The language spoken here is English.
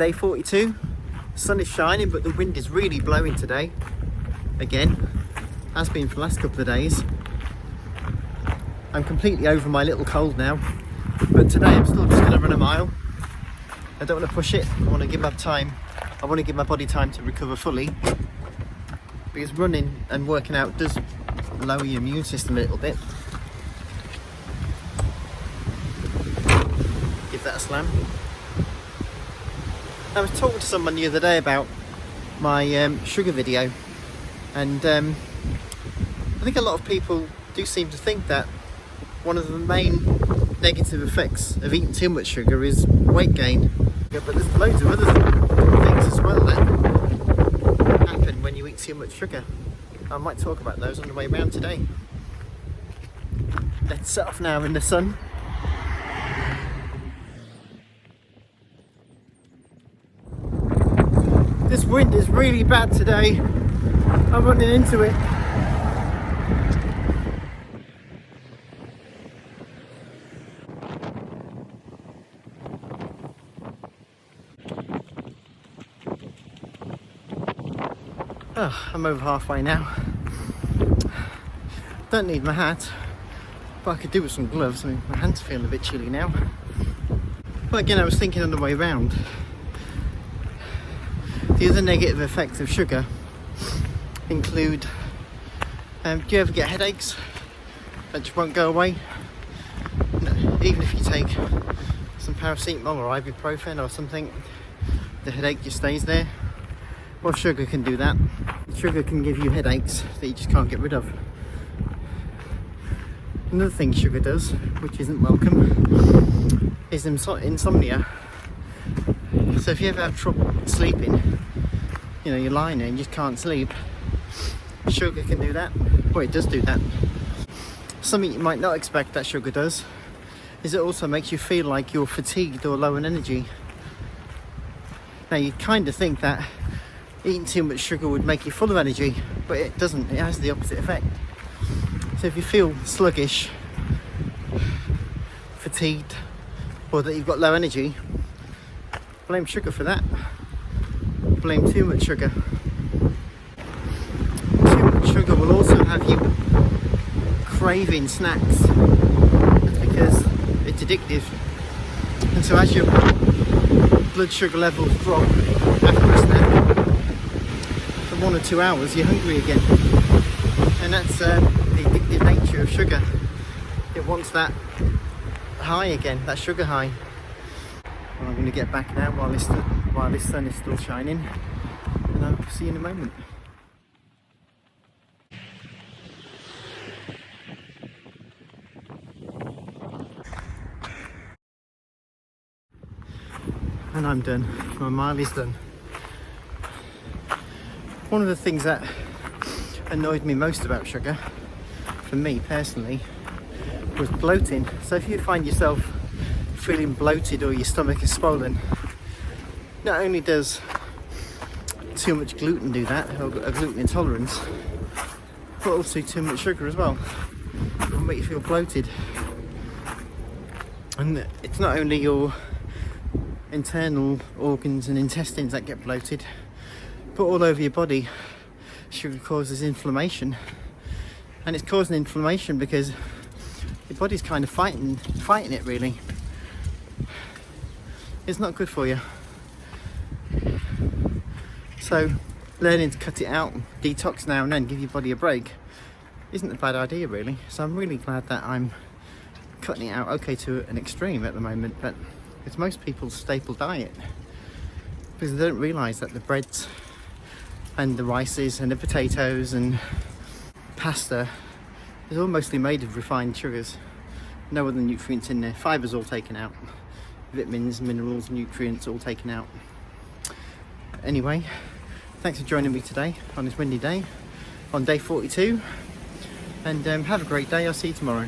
day 42. The sun is shining, but the wind is really blowing today. Again, has been for the last couple of days. I'm completely over my little cold now, but today I'm still just going to run a mile. I don't want to push it. I want to give my body time to recover fully, because running and working out does lower your immune system a little bit. Give that a slam. I was talking to someone the other day about my sugar video, and I think a lot of people do seem to think that one of the main negative effects of eating too much sugar is weight gain. Yeah, but there's loads of other things as well that happen when you eat too much sugar. I might talk about those on the way round today. Let's set off now in the sun. This wind is really bad today. I'm running into it. Oh, I'm over halfway now. Don't need my hat, but I could do with some gloves. I mean, my hands feel a bit chilly now. But again, I was thinking on the way round, the other negative effects of sugar include, do you ever get headaches that just won't go away? No, even if you take some paracetamol or ibuprofen or something, the headache just stays there. Well, sugar can do that. Sugar can give you headaches that you just can't get rid of. Another thing sugar does, which isn't welcome, is insomnia. So if you ever have trouble sleeping, you know, you're lying there and you just can't sleep, sugar can do that. Well, it does do that. Something you might not expect that sugar does is it also makes you feel like you're fatigued or low in energy. Now, you kind of think that eating too much sugar would make you full of energy, but it doesn't. It has the opposite effect. So if you feel sluggish, fatigued, or that you've got low energy, blame sugar for that. Blame too much sugar. Too much sugar will also have you craving snacks. That's because it's addictive. And so as your blood sugar levels drop after a snack, for 1 or 2 hours you're hungry again. And that's the addictive nature of sugar. It wants that high again, that sugar high. Well, I'm going to get back now while this sun is still shining, and I'll see you in a moment. And I'm done. My mile is done. One of the things that annoyed me most about sugar, for me personally, was bloating. So if you find yourself feeling bloated or your stomach is swollen, not only does too much gluten do that, or a gluten intolerance, but also too much sugar as well. It will make you feel bloated. And it's not only your internal organs and intestines that get bloated, but all over your body. Sugar causes inflammation, and it's causing inflammation because your body's kind of fighting it really. It's not good for you. So learning to cut it out, detox now and then, give your body a break, isn't a bad idea really. So I'm really glad that I'm cutting it out, okay, to an extreme at the moment, but it's most people's staple diet, because they don't realise that the breads and the rices and the potatoes and pasta is all mostly made of refined sugars. No other nutrients in there. Fiber's all taken out. Vitamins, minerals, nutrients all taken out. Anyway, thanks for joining me today on this windy day, on day 42. And have a great day. I'll see you tomorrow.